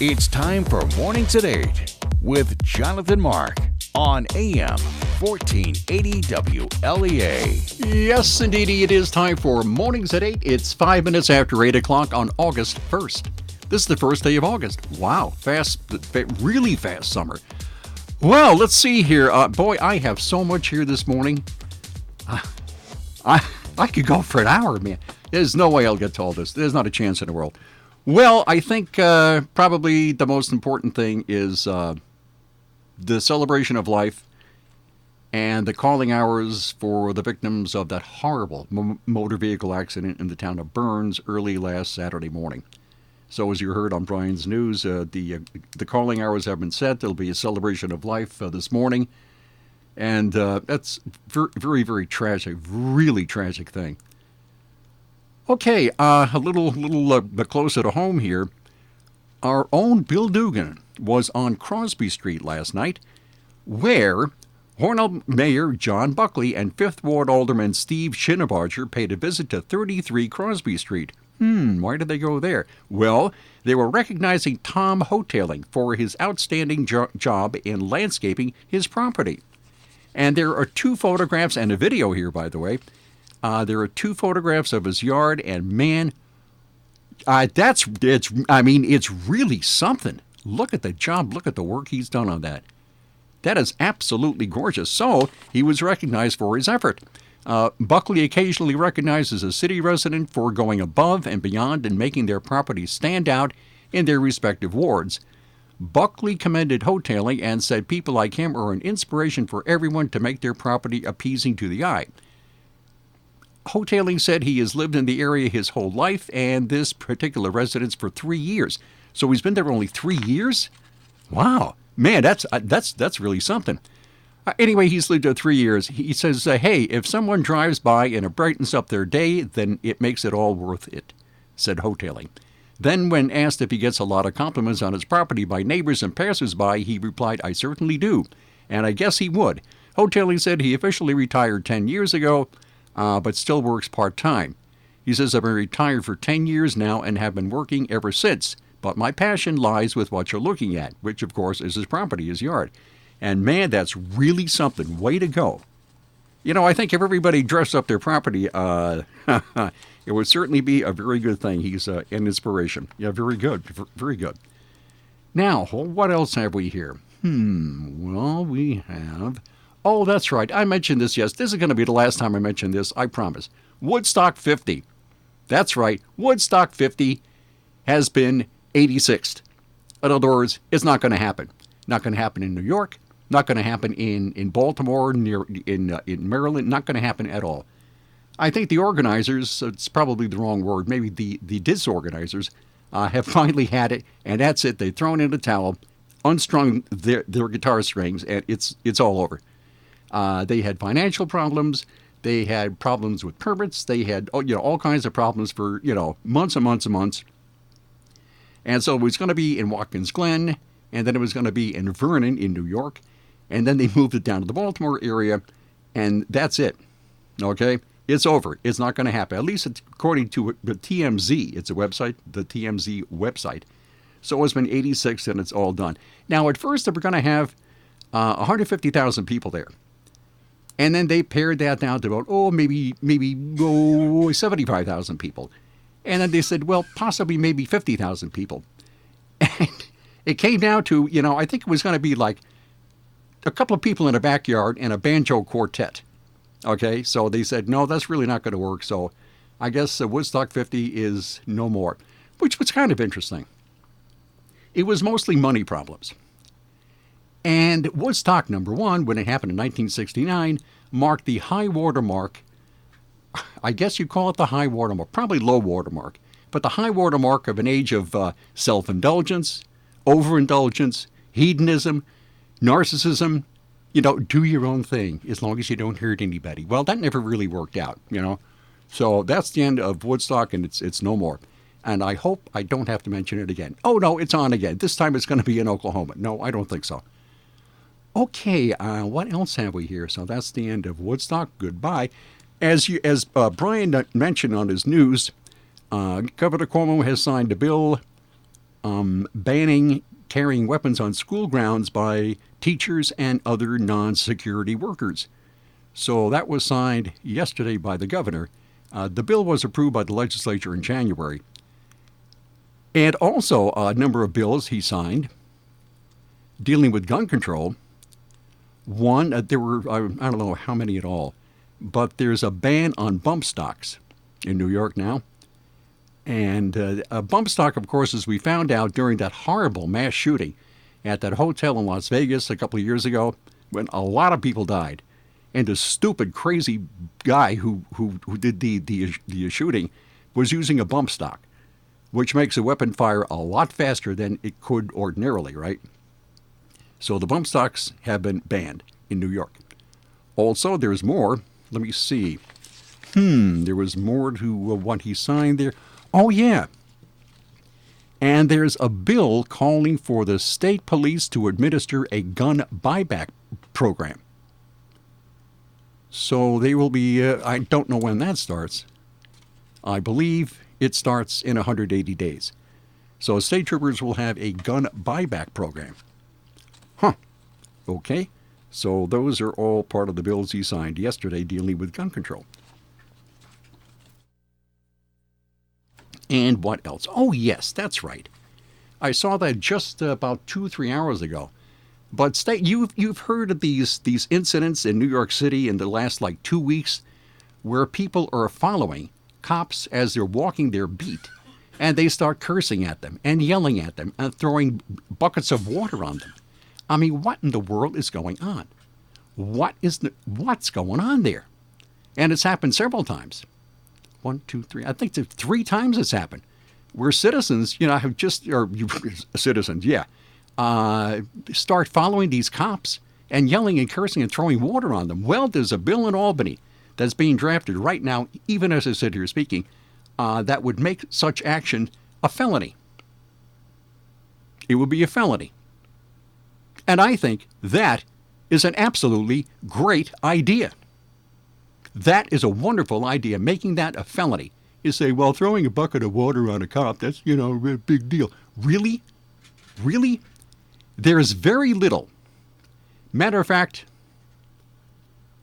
It's time for Mornings at 8 with Jonathan Mark on AM 1480 WLEA. Yes, indeed, it is time for Mornings at 8. It's 5 minutes after 8 o'clock on August 1st. This is the first day of August. Wow, really fast summer. Well, let's see here. Boy, I have so much here this morning. I could go for an hour, man. There's no way I'll get to all this. There's not a chance in the world. Well, I think probably the most important thing is the celebration of life and the calling hours for the victims of that horrible motor vehicle accident in the town of Burns early last Saturday morning. So as you heard on Brian's news, the calling hours have been set. There'll be a celebration of life this morning. And that's very, very tragic, really tragic thing. Okay, a little closer to home here. Our own Bill Dugan was on Crosby Street last night, where Hornell Mayor John Buckley and 5th Ward Alderman Steve Schinnebarger paid a visit to 33 Crosby Street. Why did they go there? Well, they were recognizing Tom Hoteling for his outstanding job in landscaping his property. And there are 2 photographs and a video here, by the way. There are 2 photographs of his yard, and man, it's really something. Look at the job. Look at the work he's done on that. That is absolutely gorgeous. So he was recognized for his effort. Buckley occasionally recognizes a city resident for going above and beyond and making their properties stand out in their respective wards. Buckley commended Hoteling and said people like him are an inspiration for everyone to make their property appeasing to the eye. Hoteling said he has lived in the area his whole life and this particular residence for 3 years. So he's been there only 3 years? Wow. Man, that's really something. Anyway, he's lived there 3 years. He says, hey, if someone drives by and it brightens up their day, then it makes it all worth it, said Hoteling. Then when asked if he gets a lot of compliments on his property by neighbors and passers-by, he replied, I certainly do, and I guess he would. Hoteling said he officially retired 10 years ago, but still works part-time. He says, I've been retired for 10 years now and have been working ever since, but my passion lies with what you're looking at, which, of course, is his property, his yard. And, man, that's really something. Way to go. You know, I think if everybody dressed up their property, it would certainly be a very good thing. He's an inspiration. Yeah, very good. Very good. Now, what else have we here? Well, we have... Oh, that's right. I mentioned this, yes. This is going to be the last time I mention this, I promise. Woodstock 50. That's right. Woodstock 50 has been 86th. In other words, it's not going to happen. Not going to happen in New York. Not going to happen in Baltimore, in Maryland. Not going to happen at all. I think the organizers, it's probably the wrong word, maybe the disorganizers, have finally had it, and that's it. They've thrown in the towel, unstrung their guitar strings, and it's all over. They had financial problems. They had problems with permits. They had all kinds of problems for months and months and months. And so it was going to be in Watkins Glen, and then it was going to be in Vernon in New York, and then they moved it down to the Baltimore area, and that's it. Okay? It's over. It's not going to happen. At least according to the TMZ. It's a website, the TMZ website. So it's been 86 and it's all done. Now, at first, they were going to have 150,000 people there. And then they pared that down to about, maybe 75,000 people. And then they said, well, possibly maybe 50,000 people. And it came down to, I think it was going to be like a couple of people in a backyard and a banjo quartet. Okay, so they said, no, that's really not going to work. So I guess Woodstock 50 is no more, which was kind of interesting. It was mostly money problems. And Woodstock #1, when it happened in 1969, marked the high water mark. I guess you call it the high water mark, probably low water mark, but the high water mark of an age of self-indulgence, overindulgence, hedonism, narcissism. Do your own thing as long as you don't hurt anybody. Well, that never really worked out, So that's the end of Woodstock, and it's no more. And I hope I don't have to mention it again. Oh, no, it's on again. This time it's going to be in Oklahoma. No, I don't think so. Okay, what else have we here? So that's the end of Woodstock. Goodbye. As Brian mentioned on his news, Governor Cuomo has signed a bill banning carrying weapons on school grounds by teachers and other non-security workers. So that was signed yesterday by the governor. The bill was approved by the legislature in January. And also a number of bills he signed dealing with gun control. One, there were, I don't know how many at all, but there's a ban on bump stocks in New York now. And a bump stock, of course, as we found out during that horrible mass shooting at that hotel in Las Vegas a couple of years ago, when a lot of people died, and the stupid, crazy guy who did the shooting was using a bump stock, which makes a weapon fire a lot faster than it could ordinarily, right? So the bump stocks have been banned in New York. Also, there's more. Let me see. There was more to what he signed there. Oh, yeah. And there's a bill calling for the state police to administer a gun buyback program. So they will be, I don't know when that starts. I believe it starts in 180 days. So state troopers will have a gun buyback program. Okay. So those are all part of the bills he signed yesterday dealing with gun control. And what else? Oh, yes, that's right. I saw that just about 2-3 hours ago. But you've heard of these incidents in New York City in the last 2 weeks where people are following cops as they're walking their beat, and they start cursing at them and yelling at them and throwing buckets of water on them. I mean, what in the world is going on? What's going on there? And it's happened several times. 1, 2, 3. I think 3 times it's happened, where citizens, have citizens, start following these cops and yelling and cursing and throwing water on them. Well, there's a bill in Albany that's being drafted right now, even as I sit here speaking, that would make such action a felony. It would be a felony. And I think that is an absolutely great idea. That is a wonderful idea. Making that a felony. You say, well, throwing a bucket of water on a cop, that's, a big deal. Really? Really? There's very little. Matter of fact,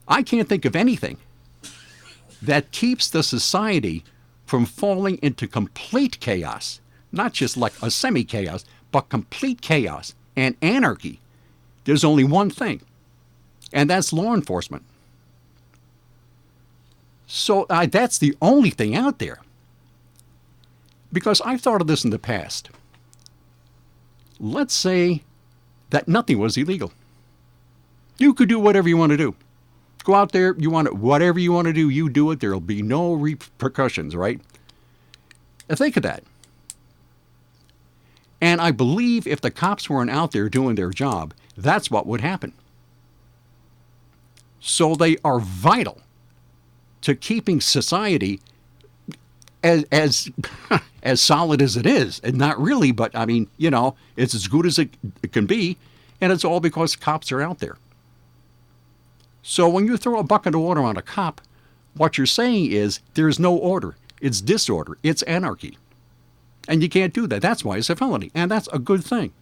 I can't think of anything that keeps the society from falling into complete chaos. Not just like a semi-chaos, but complete chaos and anarchy. There's only one thing, and that's law enforcement. So that's the only thing out there. Because I've thought of this in the past. Let's say that nothing was illegal. You could do whatever you want to do. Go out there, whatever you want to do, you do it. There'll be no repercussions, right? Now think of that. And I believe if the cops weren't out there doing their job, that's what would happen. So they are vital to keeping society as solid as it is. And not really, but I mean, it's as good as it can be, and it's all because cops are out there. So when you throw a bucket of water on a cop, what you're saying is there's no order. It's disorder. It's anarchy. And you can't do that. That's why it's a felony. And that's a good thing.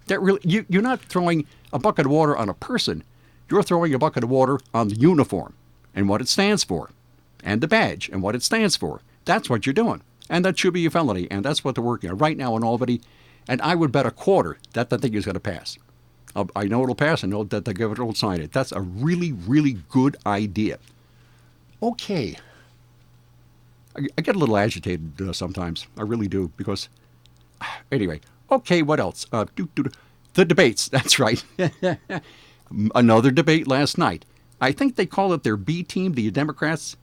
That really, you're not throwing a bucket of water on a person. You're throwing a bucket of water on the uniform and what it stands for, and the badge and what it stands for. That's what you're doing. And that should be a felony. And that's what they're working on right now in Albany. And I would bet a quarter that the thing is going to pass. I know it'll pass. I know that the governor will sign it. That's a really, really good idea. Okay. I get a little agitated sometimes. I really do. Because, anyway. Okay, what else? The debates. That's right. Another debate last night. I think they call it their B team, the Democrats.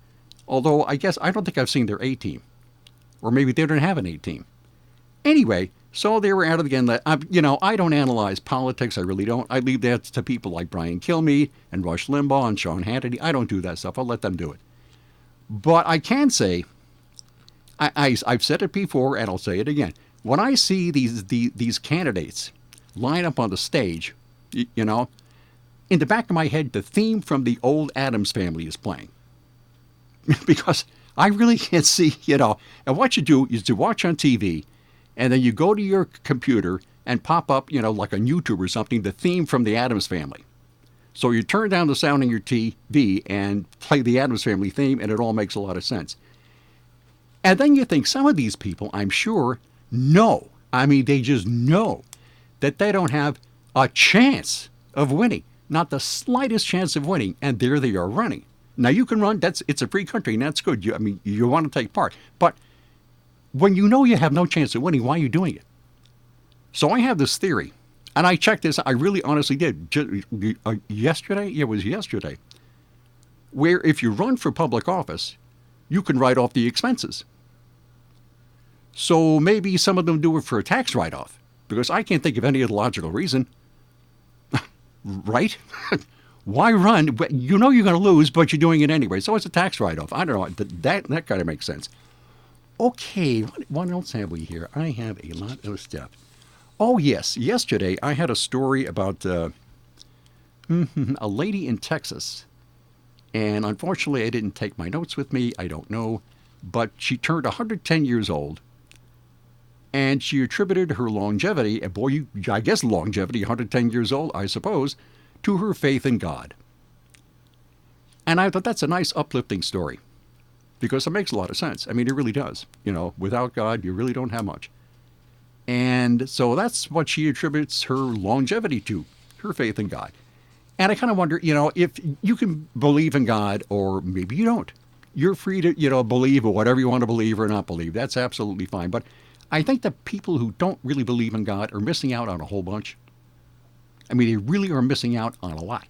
Although, I don't think I've seen their A team. Or maybe they don't have an A team. Anyway, so they were at it again. I don't analyze politics. I really don't. I leave that to people like Brian Kilmeade and Rush Limbaugh and Sean Hannity. I don't do that stuff. I'll let them do it. But I can say, I've said it before and I'll say it again. When I see these candidates line up on the stage, in the back of my head, the theme from the old Addams Family is playing. Because I really can't see, and what you do is to watch on TV, and then you go to your computer and pop up, like on YouTube or something, the theme from the Addams Family. So you turn down the sound on your TV and play the Addams Family theme, and it all makes a lot of sense. And then you think some of these people, I'm sure, know. I mean, they just know that they don't have a chance of winning. Not the slightest chance of winning. And there they are running. Now, you can run. It's a free country, and that's good. You want to take part. But when you know you have no chance of winning, why are you doing it? So I have this theory. And I checked this. I really honestly did. Yesterday? Yeah, it was yesterday. Where if you run for public office, you can write off the expenses. So maybe some of them do it for a tax write-off. Because I can't think of any other logical reason. Right? Why run? You know you're going to lose, but you're doing it anyway. So it's a tax write-off. I don't know. That kind of makes sense. Okay, what else have we here? I have a lot of stuff. Oh, yes. Yesterday, I had a story about a lady in Texas. And unfortunately, I didn't take my notes with me. I don't know. But she turned 110 years old. And she attributed her longevity, and boy, I guess longevity, 110 years old, I suppose, to her faith in God. And I thought that's a nice uplifting story. Because it makes a lot of sense. I mean, it really does. Without God, you really don't have much. And so that's what she attributes her longevity to, her faith in God. And I kind of wonder, if you can believe in God or maybe you don't. You're free to, believe or whatever you want to believe or not believe. That's absolutely fine. But I think the people who don't really believe in God are missing out on a whole bunch. I mean, they really are missing out on a lot.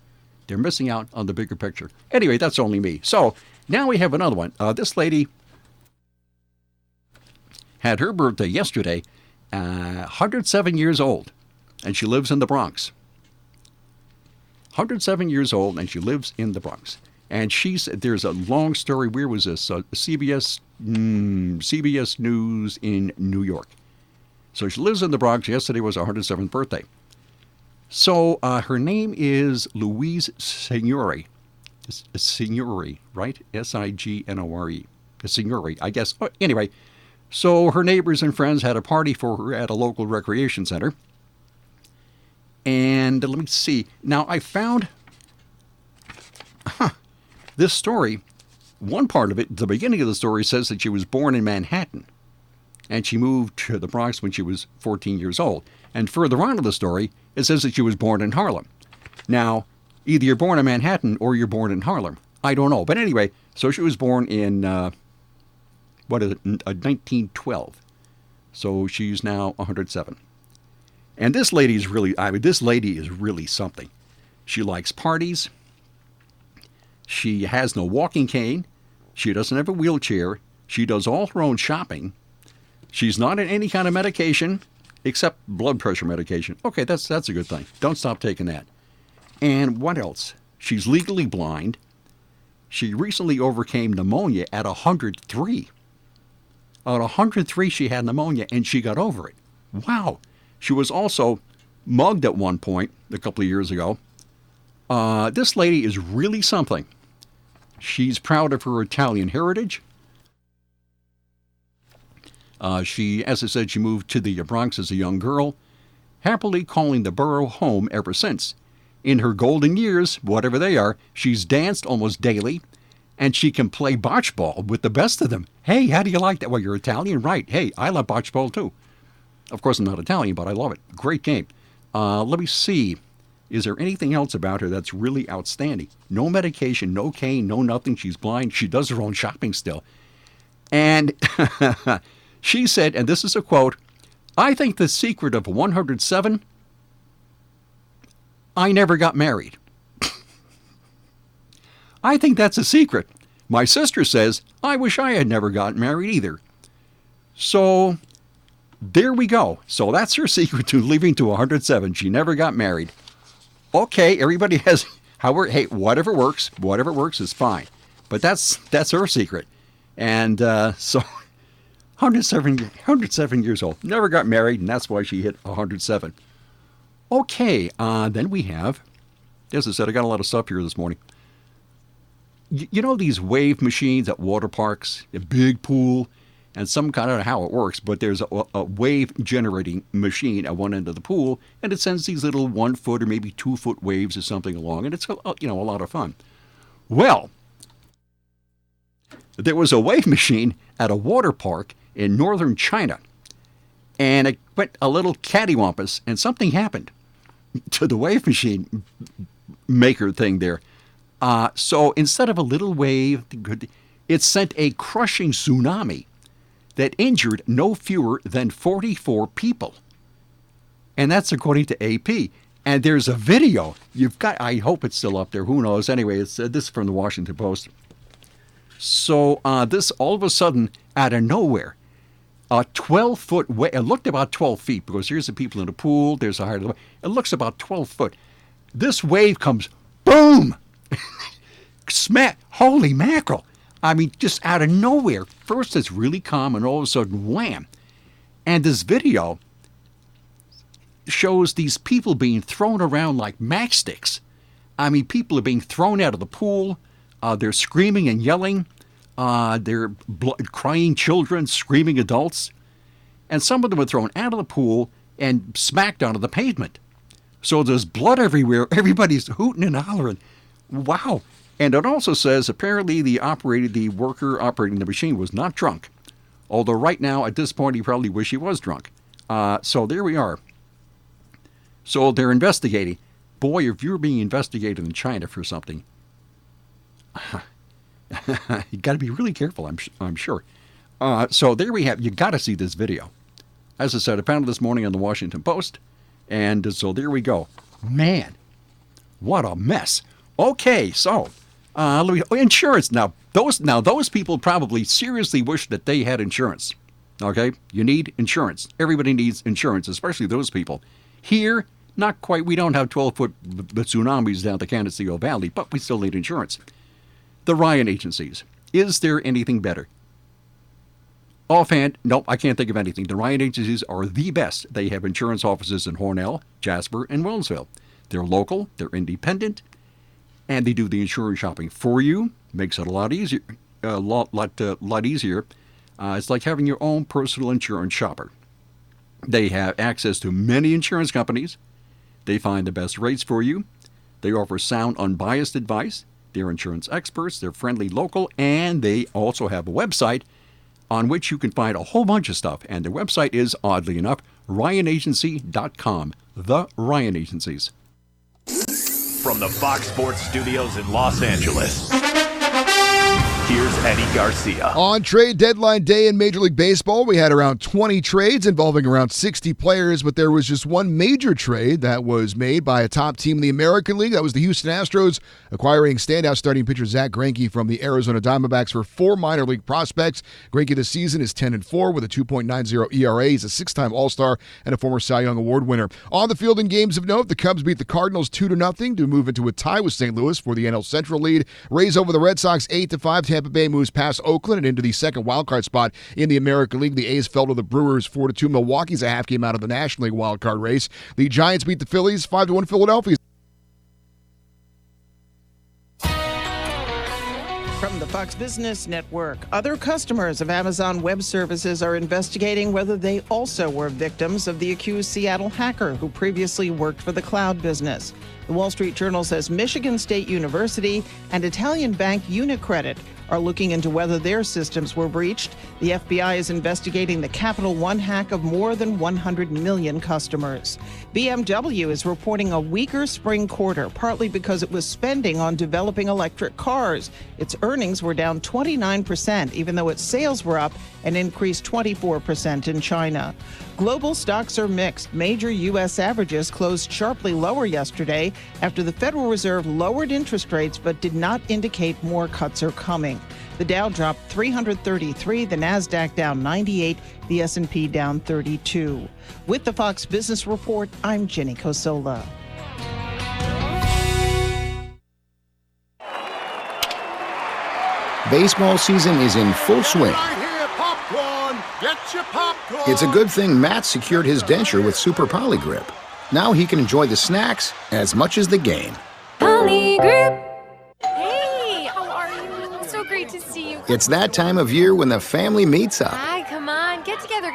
They're missing out on the bigger picture. Anyway, that's only me. So now we have another one. This lady had her birthday yesterday. 107 years old, and she lives in the Bronx. 107 years old, and she lives in the Bronx. And there's a long story. Where was this? CBS News in New York. So she lives in the Bronx. Yesterday was her 107th birthday. So her name is Louise Signori. Signori, right? Signore. Signori, I guess. Oh, anyway. So her neighbors and friends had a party for her at a local recreation center. And let me see. Now, I found this story. One part of it, the beginning of the story, says that she was born in Manhattan. And she moved to the Bronx when she was 14 years old. And further on in the story, it says that she was born in Harlem. Now, either you're born in Manhattan or you're born in Harlem. I don't know. But anyway, so she was born in... 1912. So she's now 107. And this lady is really something. She likes parties. She has no walking cane. She doesn't have a wheelchair. She does all her own shopping. She's not on any kind of medication except blood pressure medication. Okay, that's a good thing. Don't stop taking that. And what else? She's legally blind. She recently overcame pneumonia at 103. At 103, she had pneumonia, and she got over it. Wow. She was also mugged at one point a couple of years ago. This lady is really something. She's proud of her Italian heritage. She, as I said, she moved to the Bronx as a young girl, happily calling the borough home ever since. In her golden years, whatever they are, she's danced almost daily, and she can play bocce ball with the best of them. Hey, how do you like that? Well, you're Italian? Right. Hey, I love bocce ball too. Of course, I'm not Italian, but I love it. Great game. Let me see. Is there anything else about her that's really outstanding? No medication, no cane, no nothing. She's blind. She does her own shopping still. And she said, and this is a quote, "I think the secret of 107, I never got married." I think that's a secret. My sister says, I wish I had never gotten married either. So, there we go. So that's her secret to living to 107. She never got married. Okay, everybody has, hey, whatever works is fine. But that's her secret. And so, 107 years old, never got married, and that's why she hit 107. Okay, then we have, as I said, I got a lot of stuff here this morning. You know these wave machines at water parks, a big pool, and I don't know how it works, but there's a wave generating machine at one end of the pool, and it sends these little 1 foot or maybe 2 foot waves or something along, and it's a lot of fun. Well, there was a wave machine at a water park in northern China, and it went a little cattywampus, and something happened to the wave machine maker thing there. So instead of a little wave, it sent a crushing tsunami that injured no fewer than 44 people. And that's according to AP. And there's a video. I hope it's still up there. Who knows? Anyway, this is from the Washington Post. So this all of a sudden, out of nowhere, a 12-foot wave. It looked about 12 feet because here's the people in the pool. There's a height of the wave. It looks about 12 foot. This wave comes, boom! Smack! Holy mackerel! I mean, just out of nowhere. First it's really calm, and all of a sudden, wham! And this video shows these people being thrown around like matchsticks. I mean, people are being thrown out of the pool. They're screaming and yelling. They're crying children, screaming adults. And some of them were thrown out of the pool and smacked onto the pavement. So there's blood everywhere. Everybody's hooting and hollering. Wow. And it also says apparently the worker operating the machine was not drunk. Although right now, at this point, he probably wish he was drunk. So there we are. So they're investigating. Boy, if you're being investigated in China for something, you got to be really careful, I'm sure. So there we have. You got to see this video. As I said, I found it this morning on the Washington Post, and so there we go. Man, what a mess. Okay, so insurance. Now those people probably seriously wish that they had insurance. Okay, you need insurance. Everybody needs insurance, especially those people. Here, not quite. We don't have 12-foot tsunamis down the Canasteo Valley, but we still need insurance. The Ryan agencies. Is there anything better? Offhand, nope, I can't think of anything. The Ryan agencies are the best. They have insurance offices in Hornell, Jasper, and Wellsville. They're local, they're independent, and they do the insurance shopping for you. Makes it a lot easier. Lot easier. It's like having your own personal insurance shopper. They have access to many insurance companies. They find the best rates for you. They offer sound, unbiased advice. They're insurance experts. They're friendly, local, and they also have a website on which you can find a whole bunch of stuff. And their website is, oddly enough, RyanAgency.com. The Ryan Agencies. From the Fox Sports Studios in Los Angeles, here's Eddie Garcia. On trade deadline day in Major League Baseball, we had around 20 trades involving around 60 players, but there was just one major trade that was made by a top team in the American League. That was the Houston Astros acquiring standout starting pitcher Zach Greinke from the Arizona Diamondbacks for 4 minor league prospects. Greinke this season is 10-4 with a 2.90 ERA. He's a 6-time All-Star and a former Cy Young Award winner. On the field in games of note, the Cubs beat the Cardinals 2-0 to move into a tie with St. Louis for the NL Central lead. Rays over the Red Sox 8-5. Tampa Bay moves past Oakland and into the second wildcard spot in the American League. The A's fell to the Brewers 4-2. Milwaukee's a half game out of the National League wildcard race. The Giants beat the Phillies 5-1. Philadelphia. From the Fox Business Network, other customers of Amazon Web Services are investigating whether they also were victims of the accused Seattle hacker who previously worked for the cloud business. The Wall Street Journal says Michigan State University and Italian bank Unicredit are looking into whether their systems were breached. The FBI is investigating the Capital One hack of more than 100 million customers. BMW is reporting a weaker spring quarter, partly because it was spending on developing electric cars. Its earnings were down 29%, even though its sales were up and increased 24% in China. Global stocks are mixed. Major U.S. averages closed sharply lower yesterday after the Federal Reserve lowered interest rates but did not indicate more cuts are coming. The Dow dropped 333, the Nasdaq down 98, the S&P down 32. With the Fox Business Report, I'm Jenny Cosola. Baseball season is in full swing. It's a good thing Matt secured his denture with Super Poly Grip. Now he can enjoy the snacks as much as the game. Poly Grip. Hey, how are you? So great to see you. It's that time of year when the family meets up. Hi,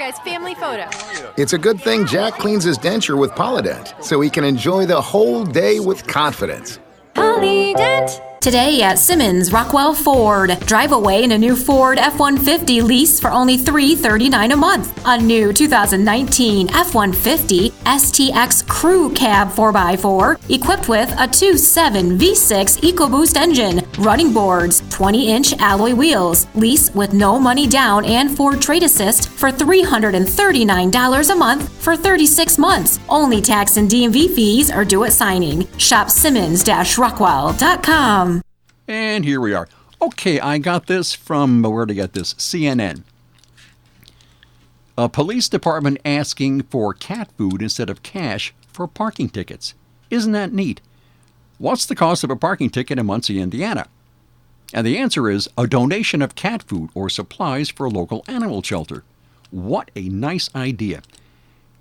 guys, family photo. It's a good thing Jack cleans his denture with Polydent, so he can enjoy the whole day with confidence. Polydent. Today at Simmons Rockwell Ford. Drive away in a new Ford F-150 lease for only $339 a month. A new 2019 F-150 STX Crew Cab 4x4 equipped with a 2.7 V6 EcoBoost engine, running boards, 20-inch alloy wheels. Lease with no money down and Ford Trade Assist for $339 a month for 36 months. Only tax and DMV fees are due at signing. Shop Simmons-Rockwell.com. And here we are. Okay, I got this from, where did I get this? CNN. A police department asking for cat food instead of cash for parking tickets. Isn't that neat? What's the cost of a parking ticket in Muncie, Indiana? And the answer is a donation of cat food or supplies for a local animal shelter. What a nice idea.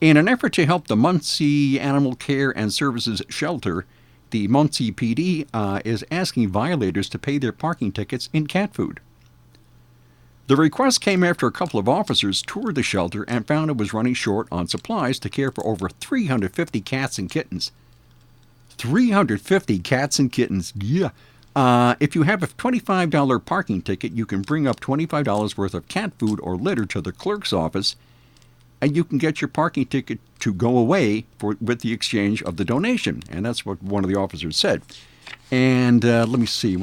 In an effort to help the Muncie Animal Care and Services Shelter, the Muncie PD is asking violators to pay their parking tickets in cat food. The request came after a couple of officers toured the shelter and found it was running short on supplies to care for over 350 cats and kittens. 350 cats and kittens, yeah. If you have a $25 parking ticket, you can bring up $25 worth of cat food or litter to the clerk's office, and you can get your parking ticket to go away with the exchange of the donation. And that's what one of the officers said. And let me see.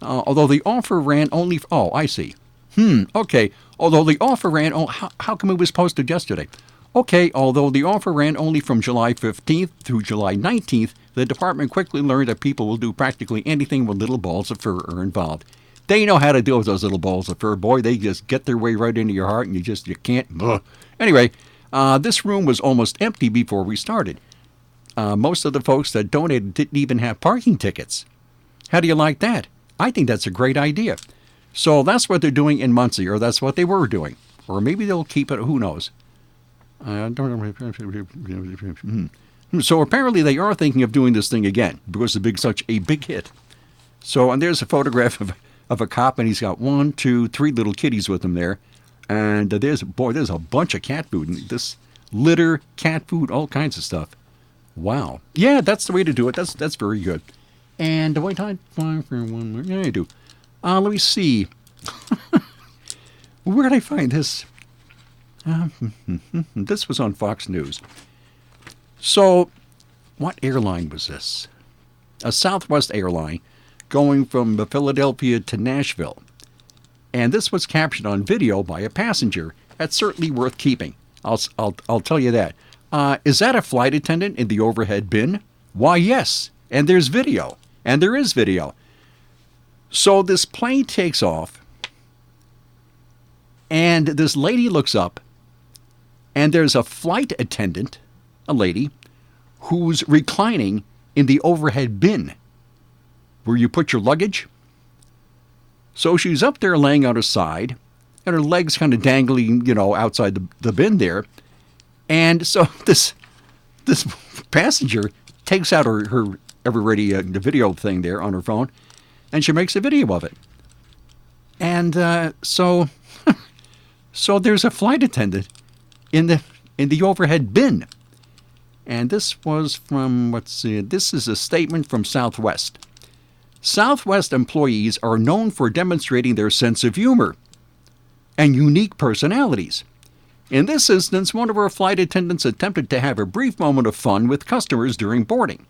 Although the offer ran only... Oh, I see. Okay. Although the offer ran... Oh, how come it was posted yesterday? Okay, although the offer ran only from July 15th through July 19th, the department quickly learned that people will do practically anything when little balls of fur are involved. They know how to deal with those little balls of fur. Boy, they just get their way right into your heart, and you can't. Ugh. Anyway, this room was almost empty before we started. Most of the folks that donated didn't even have parking tickets. How do you like that? I think that's a great idea. So that's what they're doing in Muncie, or that's what they were doing. Or maybe they'll keep it, who knows. So apparently they are thinking of doing this thing again, because it's such a big hit. So, and there's a photograph of a cop, and he's got 1, 2, 3 little kitties with him there. And there's a bunch of cat food. And this litter, cat food, all kinds of stuff. Wow. Yeah, that's the way to do it. That's very good. And wait, time for one more. Yeah, I do. Let me see. Where did I find this? This was on Fox News. So, what airline was this? A Southwest airline going from Philadelphia to Nashville. And this was captured on video by a passenger. That's certainly worth keeping. I'll tell you that. Is that a flight attendant in the overhead bin? Why, yes. And there's video. And there is video. So this plane takes off, and this lady looks up, and there's a flight attendant, a lady, who's reclining in the overhead bin where you put your luggage. So she's up there laying on her side, and her legs kind of dangling, outside the bin there. And so this passenger takes out her ever-ready the video thing there on her phone, and she makes a video of it. And so there's a flight attendant in the overhead bin. And this was from, this is a statement from Southwest. Southwest employees are known for demonstrating their sense of humor and unique personalities. In this instance, one of our flight attendants attempted to have a brief moment of fun with customers during boarding.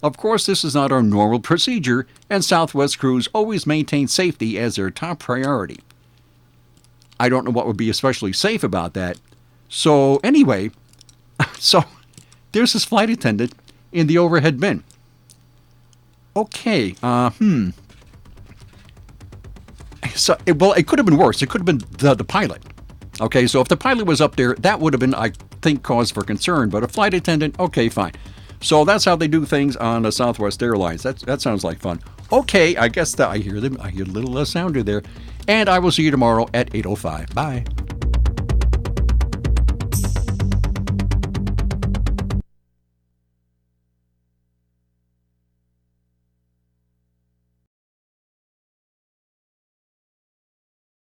Of course, this is not our normal procedure, and Southwest crews always maintain safety as their top priority. I don't know what would be especially safe about that. So anyway, there's this flight attendant in the overhead bin. Okay, So, it could have been worse. It could have been the pilot. Okay, so if the pilot was up there, that would have been, I think, cause for concern. But a flight attendant, okay, fine. So that's how they do things on the Southwest Airlines. That sounds like fun. Okay, I guess I hear them. I hear a little sounder there. And I will see you tomorrow at 8:05. Bye.